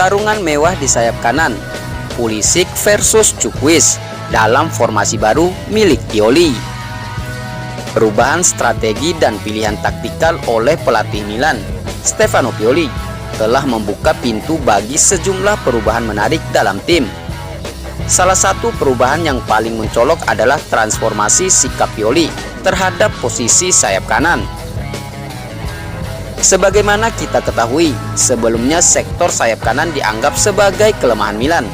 Pertarungan mewah di sayap kanan, Pulisic versus Čukwis dalam formasi baru milik Pioli. Perubahan strategi dan pilihan taktikal oleh pelatih Milan, Stefano Pioli, telah membuka pintu bagi sejumlah perubahan menarik dalam tim. Salah satu perubahan yang paling mencolok adalah transformasi sikap Pioli terhadap posisi sayap kanan. Sebagaimana kita ketahui, sebelumnya sektor sayap kanan dianggap sebagai kelemahan Milan.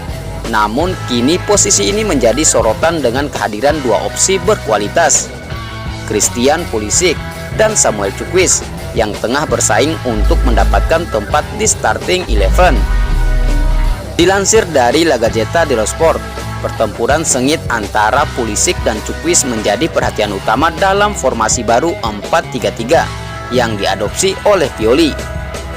Namun kini posisi ini menjadi sorotan dengan kehadiran dua opsi berkualitas, Christian Pulisic dan Samuel Čukwis, yang tengah bersaing untuk mendapatkan tempat di starting 11. Dilansir dari La Gazzetta dello Sport, pertempuran sengit antara Pulisic dan Čukwis menjadi perhatian utama dalam formasi baru 4-3-3 yang diadopsi oleh Pioli.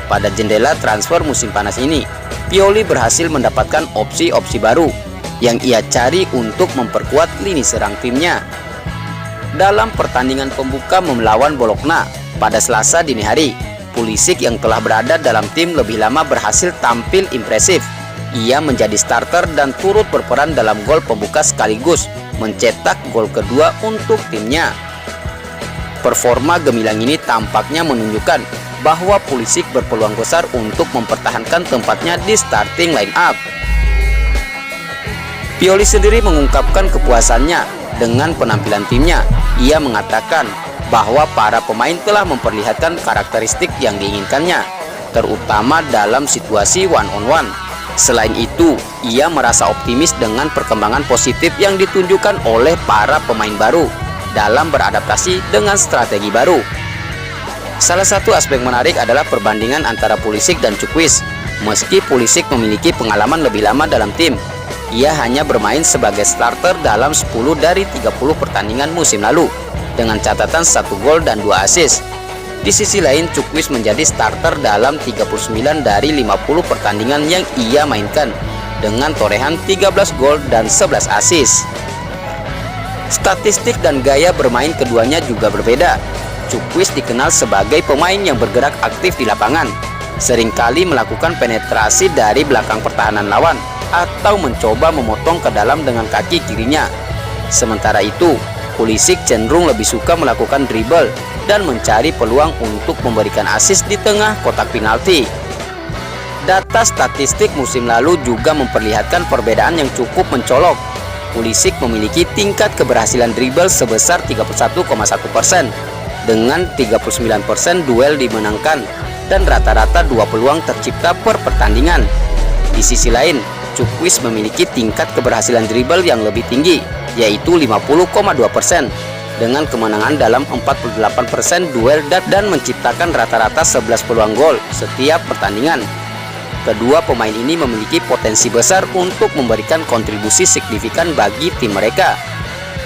Pada jendela transfer musim panas ini, Pioli berhasil mendapatkan opsi-opsi baru yang ia cari untuk memperkuat lini serang timnya. Dalam pertandingan pembuka melawan Bologna pada Selasa dini hari, Pulisic yang telah berada dalam tim lebih lama berhasil tampil impresif. Ia menjadi starter dan turut berperan dalam gol pembuka sekaligus mencetak gol kedua untuk timnya. Performa gemilang ini tampaknya menunjukkan bahwa Pulisic berpeluang besar untuk mempertahankan tempatnya di starting line up. Pioli sendiri mengungkapkan kepuasannya dengan penampilan timnya. Ia mengatakan bahwa para pemain telah memperlihatkan karakteristik yang diinginkannya, terutama dalam situasi one-on-one. Selain itu, ia merasa optimis dengan perkembangan positif yang ditunjukkan oleh para pemain baru dalam beradaptasi dengan strategi baru. Salah satu aspek menarik adalah perbandingan antara Pulisic dan Čukwis. Meski Pulisic memiliki pengalaman lebih lama dalam tim, ia hanya bermain sebagai starter dalam 10 dari 30 pertandingan musim lalu dengan catatan 1 gol dan 2 assist. Di sisi lain, Čukwis menjadi starter dalam 39 dari 50 pertandingan yang ia mainkan dengan torehan 13 gol dan 11 assist. Statistik dan gaya bermain keduanya juga berbeda. Čukwis dikenal sebagai pemain yang bergerak aktif di lapangan, seringkali melakukan penetrasi dari belakang pertahanan lawan atau mencoba memotong ke dalam dengan kaki kirinya. Sementara itu, Pulisic cenderung lebih suka melakukan dribble dan mencari peluang untuk memberikan assist di tengah kotak penalti. Data statistik musim lalu juga memperlihatkan perbedaan yang cukup mencolok. Pulisic memiliki tingkat keberhasilan dribble sebesar 31,1% dengan 39% duel dimenangkan dan rata-rata 2 peluang tercipta per pertandingan. Di sisi lain, Čukwis memiliki tingkat keberhasilan dribble yang lebih tinggi, yaitu 50,2% dengan kemenangan dalam 48% duel dan menciptakan rata-rata 11 peluang gol setiap pertandingan. Kedua pemain ini memiliki potensi besar untuk memberikan kontribusi signifikan bagi tim mereka.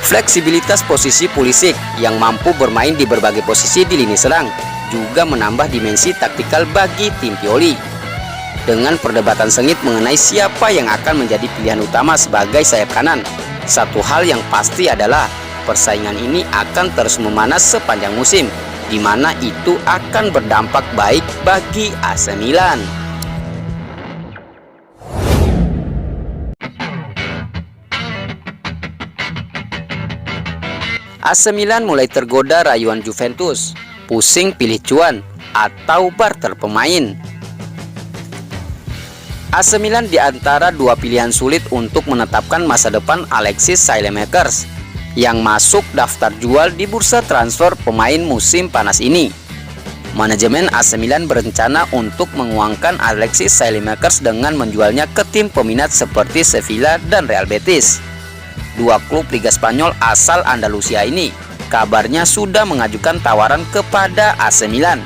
Fleksibilitas posisi Pulisic yang mampu bermain di berbagai posisi di lini serang juga menambah dimensi taktikal bagi tim Pioli. Dengan perdebatan sengit mengenai siapa yang akan menjadi pilihan utama sebagai sayap kanan, satu hal yang pasti adalah persaingan ini akan terus memanas sepanjang musim, di mana itu akan berdampak baik bagi AC Milan. AC Milan mulai tergoda rayuan Juventus, pusing pilih cuan atau barter pemain. AC Milan di antara dua pilihan sulit untuk menetapkan masa depan Alexis Saelemaekers yang masuk daftar jual di bursa transfer pemain musim panas ini. Manajemen AC Milan berencana untuk menguangkan Alexis Saelemaekers dengan menjualnya ke tim peminat seperti Sevilla dan Real Betis. Dua klub Liga Spanyol asal Andalusia ini kabarnya sudah mengajukan tawaran kepada AC Milan,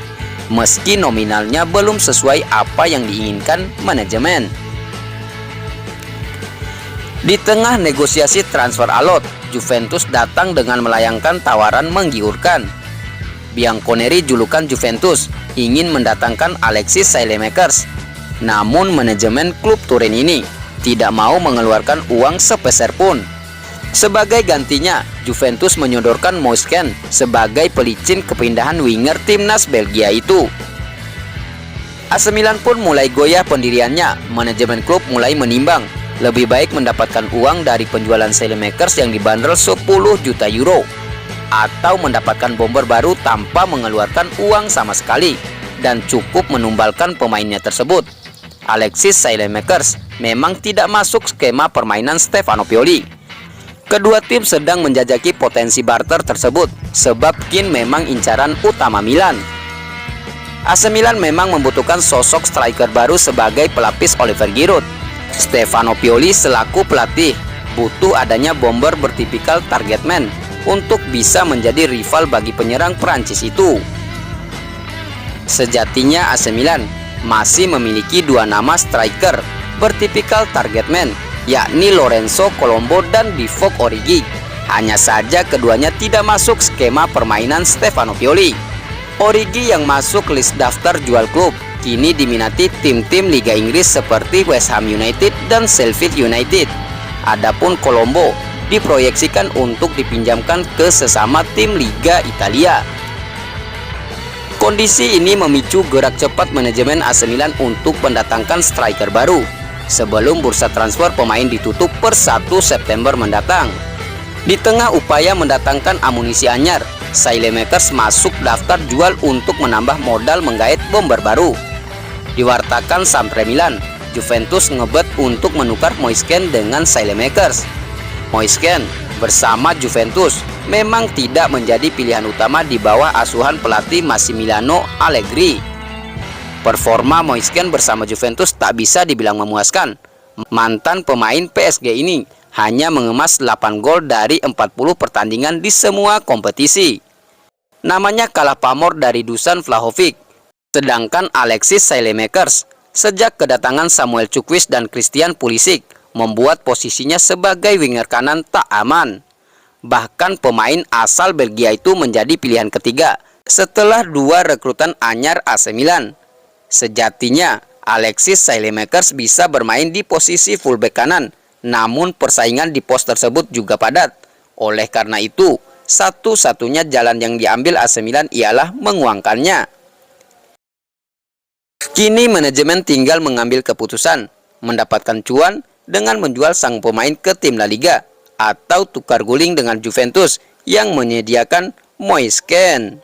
meski nominalnya belum sesuai apa yang diinginkan manajemen. Di tengah negosiasi transfer alot, Juventus datang dengan melayangkan tawaran menggiurkan. Bianconeri julukan Juventus ingin mendatangkan Alexis Saelemaekers, namun manajemen klub Turin ini tidak mau mengeluarkan uang sepeser pun. Sebagai gantinya, Juventus menyodorkan Moisken sebagai pelicin kepindahan winger timnas Belgia itu. AC Milan pun mulai goyah pendiriannya. Manajemen klub mulai menimbang lebih baik mendapatkan uang dari penjualan Saelemaekers yang dibanderol 10 juta euro atau mendapatkan bomber baru tanpa mengeluarkan uang sama sekali dan cukup menumbalkan pemainnya tersebut. Alexis Saelemaekers memang tidak masuk skema permainan Stefano Pioli. Kedua tim sedang menjajaki potensi barter tersebut sebab Kean memang incaran utama Milan. AC Milan memang membutuhkan sosok striker baru sebagai pelapis Oliver Giroud. Stefano Pioli selaku pelatih butuh adanya bomber bertipikal target man untuk bisa menjadi rival bagi penyerang Prancis itu. Sejatinya AC Milan masih memiliki dua nama striker bertipikal target man, yakni Lorenzo Colombo dan Divock Origi. Hanya saja keduanya tidak masuk skema permainan Stefano Pioli. Origi yang masuk list daftar jual klub kini diminati tim-tim Liga Inggris seperti West Ham United dan Sheffield United. Adapun Colombo diproyeksikan untuk dipinjamkan ke sesama tim Liga Italia. Kondisi ini memicu gerak cepat manajemen AC Milan untuk mendatangkan striker baru sebelum bursa transfer pemain ditutup per 1 September mendatang. Di tengah upaya mendatangkan amunisi anyar, Saelemaekers masuk daftar jual untuk menambah modal menggait bomber baru. Diwartakan Samtre Milan, Juventus ngebet untuk menukar Moisken dengan Saelemaekers. Moisken bersama Juventus memang tidak menjadi pilihan utama di bawah asuhan pelatih Massimiliano Allegri. Performa Moisken bersama Juventus tak bisa dibilang memuaskan. Mantan pemain PSG ini hanya mengemas 8 gol dari 40 pertandingan di semua kompetisi. Namanya kalah pamor dari Dusan Vlahovic. Sedangkan Alexis Saelemaekers sejak kedatangan Samuel Chukwueze dan Christian Pulisic membuat posisinya sebagai winger kanan tak aman. Bahkan pemain asal Belgia itu menjadi pilihan ketiga setelah dua rekrutan anyar AC Milan. Sejatinya Alexis Saelemaekers bisa bermain di posisi fullback kanan, namun persaingan di pos tersebut juga padat. Oleh karena itu, satu-satunya jalan yang diambil AC Milan ialah menguangkannya. Kini manajemen tinggal mengambil keputusan, mendapatkan cuan dengan menjual sang pemain ke tim La Liga atau tukar guling dengan Juventus yang menyediakan Moisken.